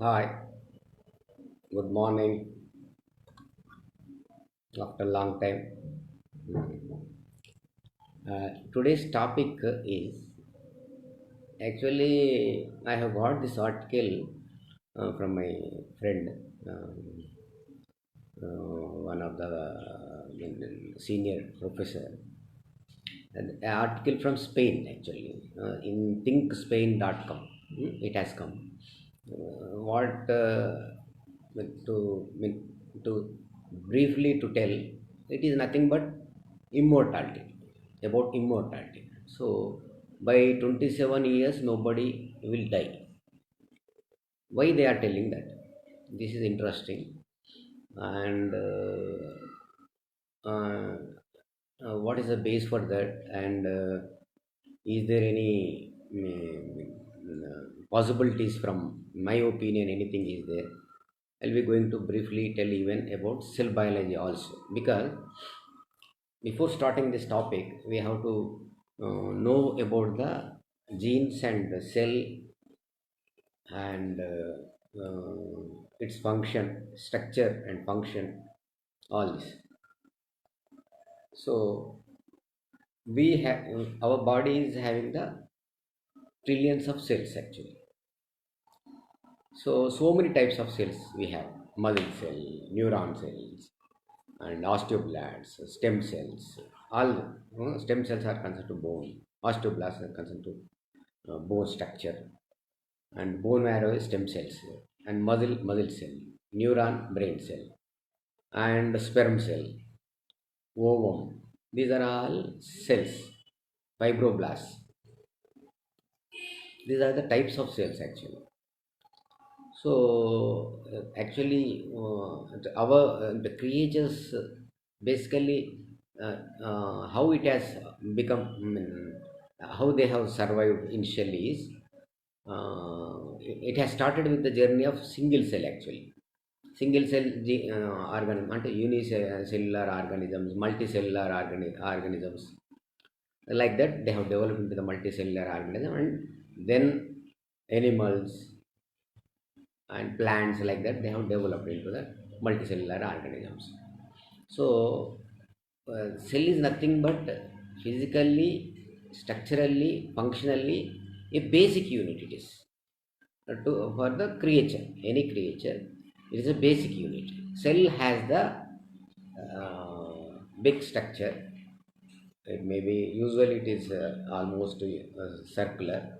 Hi, good morning after a long time. Today's topic is actually I have got this article from my friend, one of the senior professor, an article from Spain actually in thinkspain.com. It has come. What to briefly to tell, it is nothing but immortality, about immortality. So by 27 years nobody will die. Why they are telling that? This is interesting. And uh, what is the base for that? And is there any possibilities? From my opinion, anything is there. I'll be going to briefly tell even about cell biology also, because before starting this topic we have to know about the genes and the cell, and its function, structure and function, all this. So we have, our body is having the trillions of cells actually. So many types of cells we have: muscle cell, neuron cells, and osteoblasts, stem cells. All stem cells are concerned to bone, osteoblasts are concerned to bone structure, and bone marrow is stem cells, and muscle cell, neuron brain cell, and sperm cell, ovum. These are all cells, fibroblasts. These are the types of cells actually. So actually, our the creatures basically, how it has become, how they have survived initially is, it has started with the journey of single cell actually. Single cell organism, and unicellular organisms, multicellular organisms, like that they have developed into the multicellular organism, and then animals and plants, like that they have developed into the multicellular organisms. So cell is nothing but physically, structurally, functionally a basic unit. It is for the creature, any creature, it is a basic unit. Cell has the big structure. It may be, usually it is almost circular,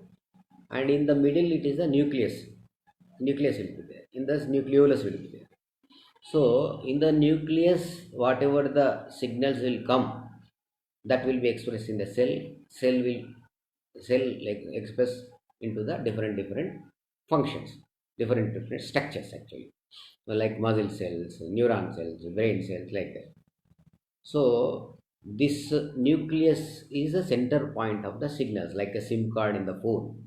and in the middle it is the nucleus. Nucleus will be there, in the nucleolus will be there. So in the nucleus, whatever the signals will come, that will be expressed in the cell. Cell will cell like express into the different functions, different structures actually. So like muscle cells, neuron cells, brain cells, like that. So this nucleus is the center point of the signals, like a SIM card in the phone.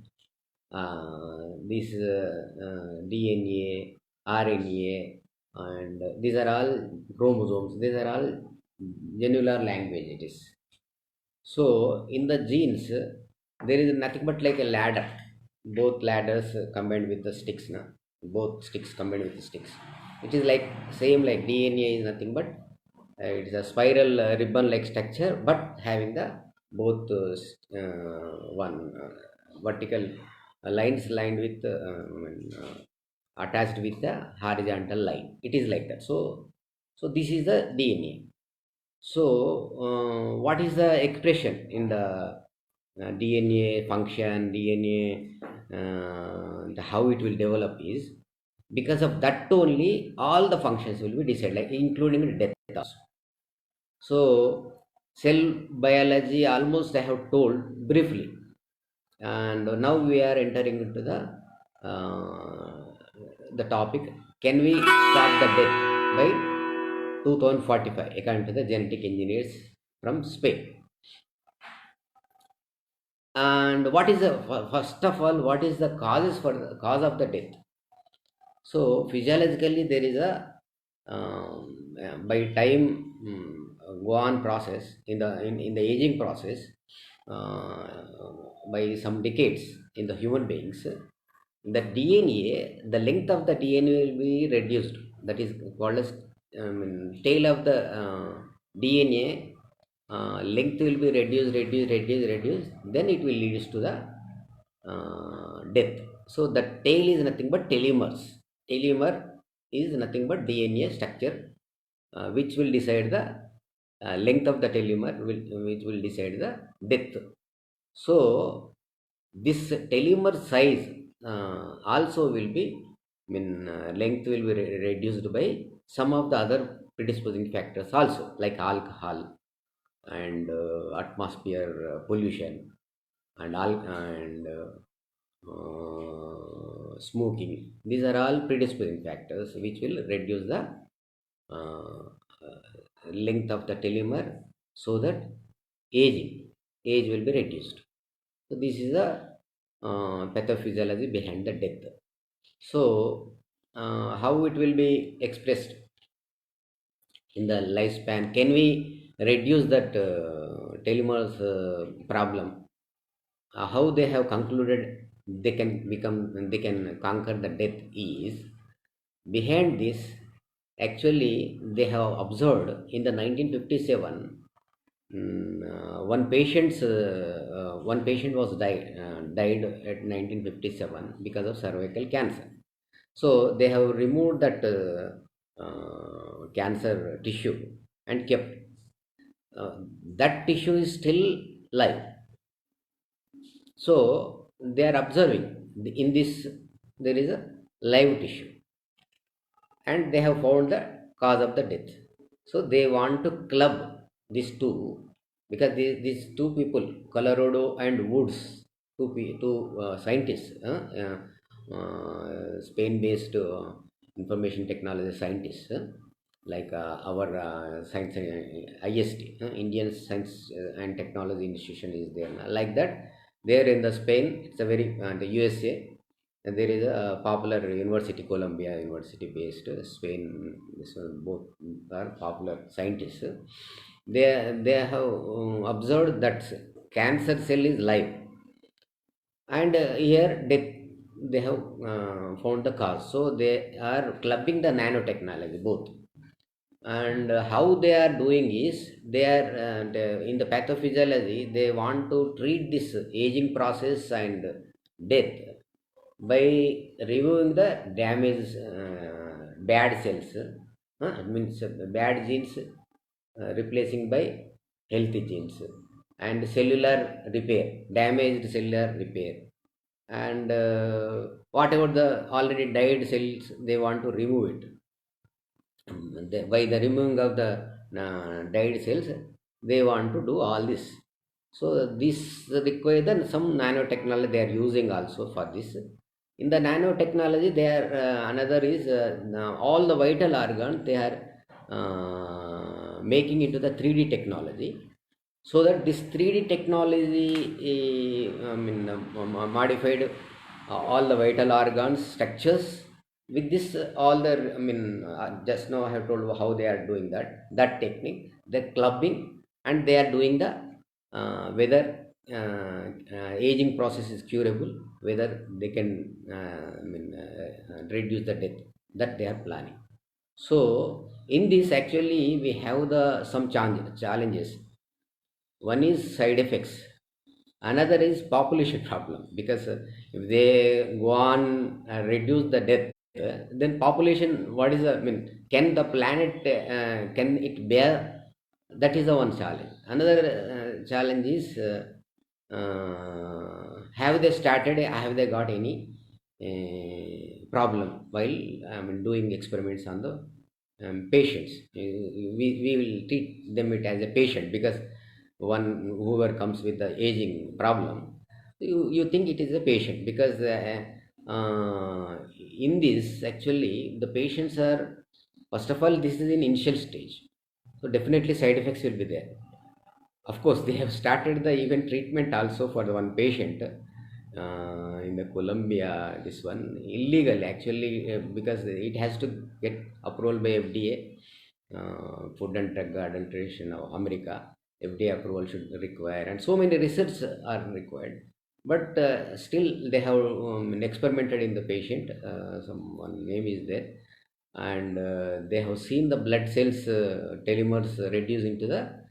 This DNA, RNA, and these are all chromosomes. These are all genular language. It is. So in the genes, there is nothing but like a ladder. Both ladders combined with the sticks. Na? Both sticks combined with the sticks. It is like same like DNA is nothing but it is a spiral ribbon-like structure, but having the both one vertical lines lined with attached with the horizontal line. It is like that. So this is the DNA. So, what is the expression in the DNA function, DNA, how it will develop is, because of that only all the functions will be decided, like including death also. So, cell biology almost I have told briefly, and now we are entering into the topic. Can we stop the death by 2045 according to the genetic engineers from Spain? And what is the, first of all, what is the causes for the cause of the death? So physiologically there is a by time, go on process in the aging process, by some decades in the human beings, the DNA, the length of the DNA will be reduced. That is called as tail of the DNA length will be reduced. Then it will lead to the death. So the tail is nothing but telomeres. Telomere is nothing but DNA structure, which will decide the length of the telomere, which will decide the depth. So this telomere size also will be, length will be reduced by some of the other predisposing factors also, like alcohol and atmosphere pollution and smoking. These are all predisposing factors which will reduce the uh, length of the telomere, so that aging age will be reduced. So this is the pathophysiology behind the death. So how it will be expressed in the lifespan? Can we reduce that telomeres problem? How they have concluded they can conquer the death is, behind this, actually they have observed in the 1957, one patient was died at 1957 because of cervical cancer. So they have removed that cancer tissue and kept, uh, that tissue is still live. So they are observing in this there is a live tissue, and they have found the cause of the death. So they want to club these two, because these two people, Colorado and Woods, two scientists, Spain based information technology scientists, like our science, IST, Indian Science and Technology Institution is there, like that. There in the Spain, it's a very the USA, and there is a popular university, Columbia University based Spain. This one, both are popular scientists. They have observed that cancer cell is live, and here they have found the cause. So they are clubbing the nanotechnology both. And how they are doing is, they are in the pathophysiology, they want to treat this aging process and death by removing the damaged bad cells, it means bad genes, replacing by healthy genes, and cellular repair, damaged cellular repair, and whatever the already died cells, they want to remove it. By the removing of the died cells, they want to do all this. So this requires then some nanotechnology they are using also for this. In the nanotechnology, they are another is all the vital organs they are making into the 3D technology, so that this 3D technology modified all the vital organs structures. With this all the just now I have told you how they are doing that technique, the clubbing, and they are doing the whether aging process is curable, whether they can reduce the death, that they are planning. So in this, actually we have the some challenges. One is side effects, another is population problem, because if they go on reduce the death, then population, what is the, can the planet can it bear? That is the one challenge. Another challenge is, have they started, have they got any problem while doing experiments on the patients? We will treat them it as a patient, because one whoever comes with the aging problem, you think it is a patient, because in this, actually the patients are, first of all, this is in initial stage, so definitely side effects will be there. Of course, they have started the even treatment also for the one patient in the Colombia. This one illegal, actually, because it has to get approval by FDA, Food and Drug Administration of America. FDA approval should require, and so many research are required. but still they have experimented in the patient. Someone name is there, and they have seen the blood cells telomeres reducing to the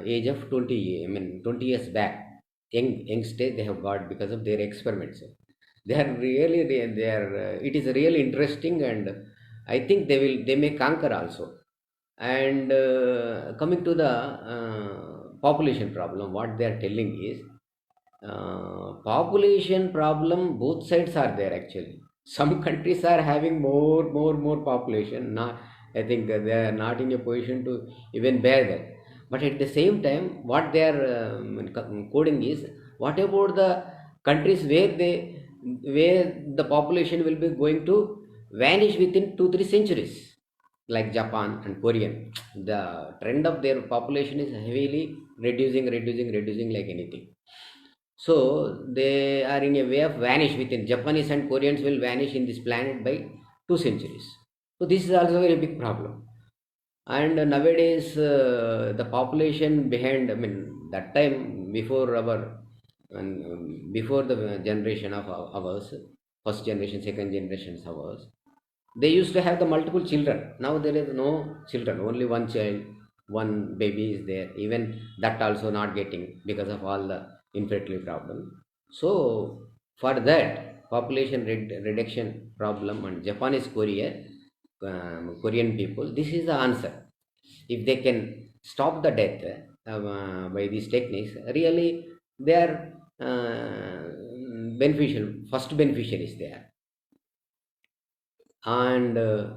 age of 20, I mean 20 years back. Young stage they have got because of their experiments. They are really they are it is really interesting, and I think they may conquer also. And coming to the population problem, what they are telling is population problem. Both sides are there actually. Some countries are having more population. Not, I think they are not in a position to even bear that. But at the same time, what they are coding is, what about the countries where the population will be going to vanish within 2 3 centuries, like Japan and Korean. The trend of their population is heavily reducing like anything. So they are in a way of vanish within. Japanese and Koreans will vanish in this planet by 2 centuries. So this is also a very big problem. And nowadays the population behind, I mean that time before our and before the generation of ours, first generation, second generations of ours, they used to have the multiple children. Now there is no children, only one child, one baby is there. Even that also not getting because of all the infertility problem. So for that population reduction problem and Japanese Korean people, this is the answer. If they can stop the death by these techniques, really they are beneficial. First beneficiaries there. And uh,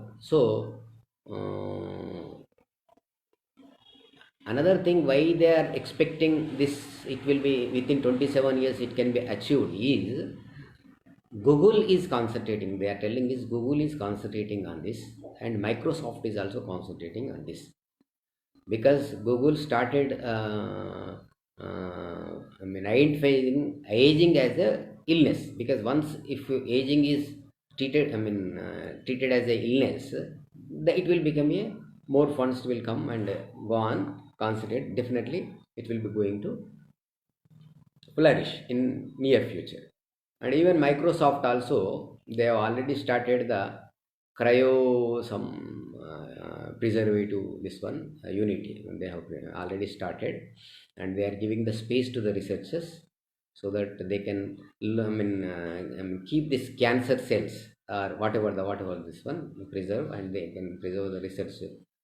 another thing why they are expecting this, it will be within 27 years it can be achieved, is Google is concentrating. They are telling is Google is concentrating on this, and Microsoft is also concentrating on this, because Google started I mean identifying aging as a illness. Because once if aging is treated, I mean treated as a illness, it will become a more funds will come and go on concentrate. Definitely, it will be going to flourish in near future. And even Microsoft also, they have already started the cryo some preservative, this one Unity, they have already started, and they are giving the space to the researchers so that they can keep this cancer cells or whatever this one preserve, and they can preserve the research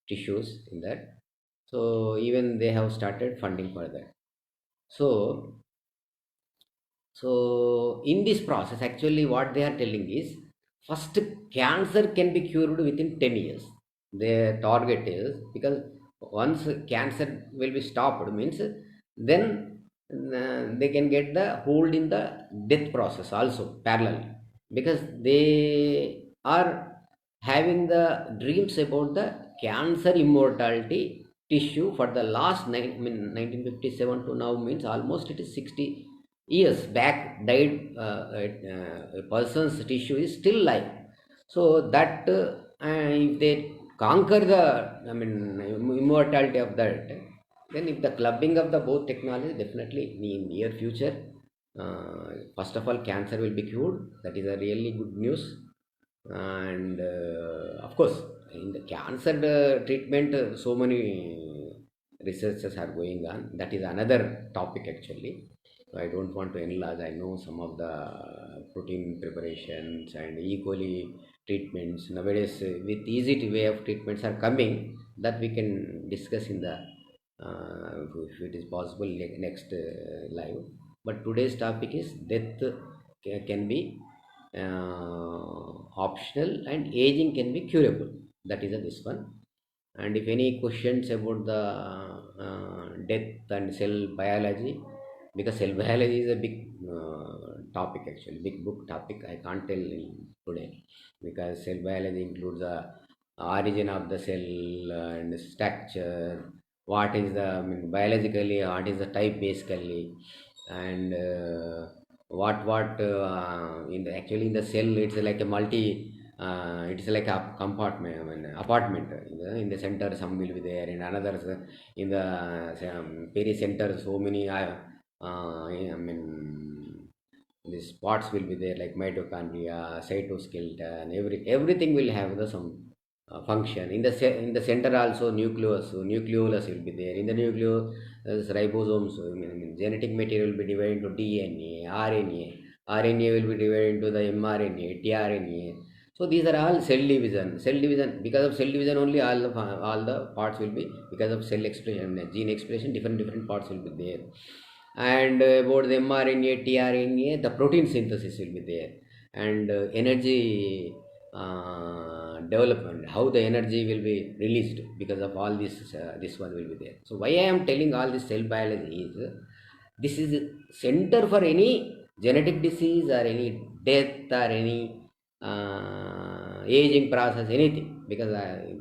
tissues in that. So even they have started funding for that. So in this process, actually, what they are telling is, first cancer can be cured within 10 years. Their target is, because once cancer will be stopped, means then they can get the hold in the death process also parallel, because they are having the dreams about the cancer immortality tissue for the last 1957 to now, means almost it is 60 years back died. A person's tissue is still live. So that if they conquer the, I mean immortality of that, then if the clubbing of the both technology, definitely in near future, first of all cancer will be cured. That is a really good news. And of course, in the cancer treatment, so many researches are going on. That is another topic actually. So I don't want to enlarge. I know some of the protein preparations and E. coli treatments nowadays, with easy way of treatments are coming, that we can discuss in the if it is possible next live. But today's topic is death can be optional, and aging can be curable. That is this one. And if any questions about the death and cell biology, because cell biology is a big topic actually, big book topic, I can't tell today, because cell biology includes the origin of the cell and structure, what is the, I mean, biologically what is the type basically, and what in the actually in the cell it's like a multi, it's like a compartment, I mean, apartment. In the center some will be there, and another in the pericenter so many I mean these parts will be there like mitochondria, cytoskeleton, everything will have the some function. In the center also nucleolus will be there. In the nucleus, ribosomes, genetic material will be divided into DNA, RNA. RNA will be divided into the mRNA, tRNA. So these are all cell division. Cell division, because of cell division only all the parts will be, because of cell expression, gene expression, different parts will be there. And about the mRNA, tRNA, the protein synthesis will be there, and energy development, how the energy will be released because of all this one will be there. So why I am telling all this cell biology is, this is center for any genetic disease or any death or any aging process, anything. Because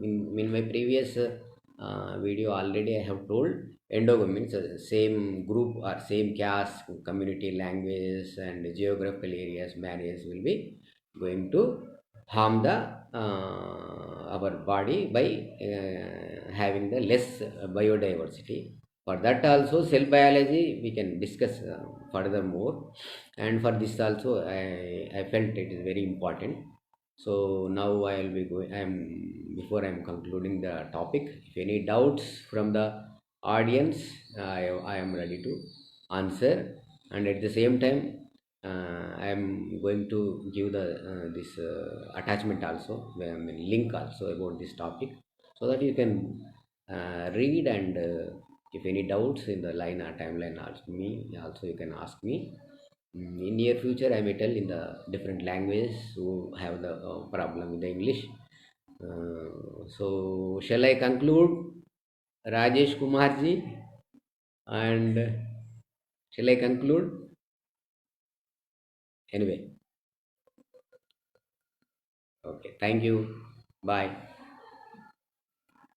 in my previous video already I have told, endogamy means same group or same caste, community, language and geographical areas, barriers will be going to harm the our body by having the less biodiversity. For that also cell biology we can discuss furthermore, and for this also I felt it is very important. So now I will be going. Before I am concluding the topic. If any doubts from the audience, I am ready to answer, and at the same time, I am going to give the this attachment also, I mean, link also about this topic, so that you can read, and if any doubts in the line or timeline, ask me. Also, you can ask me. In near future, I may tell in the different languages who have the problem with the English. So, shall I conclude, Rajesh Kumarji? And shall I conclude? Anyway, okay. Thank you. Bye.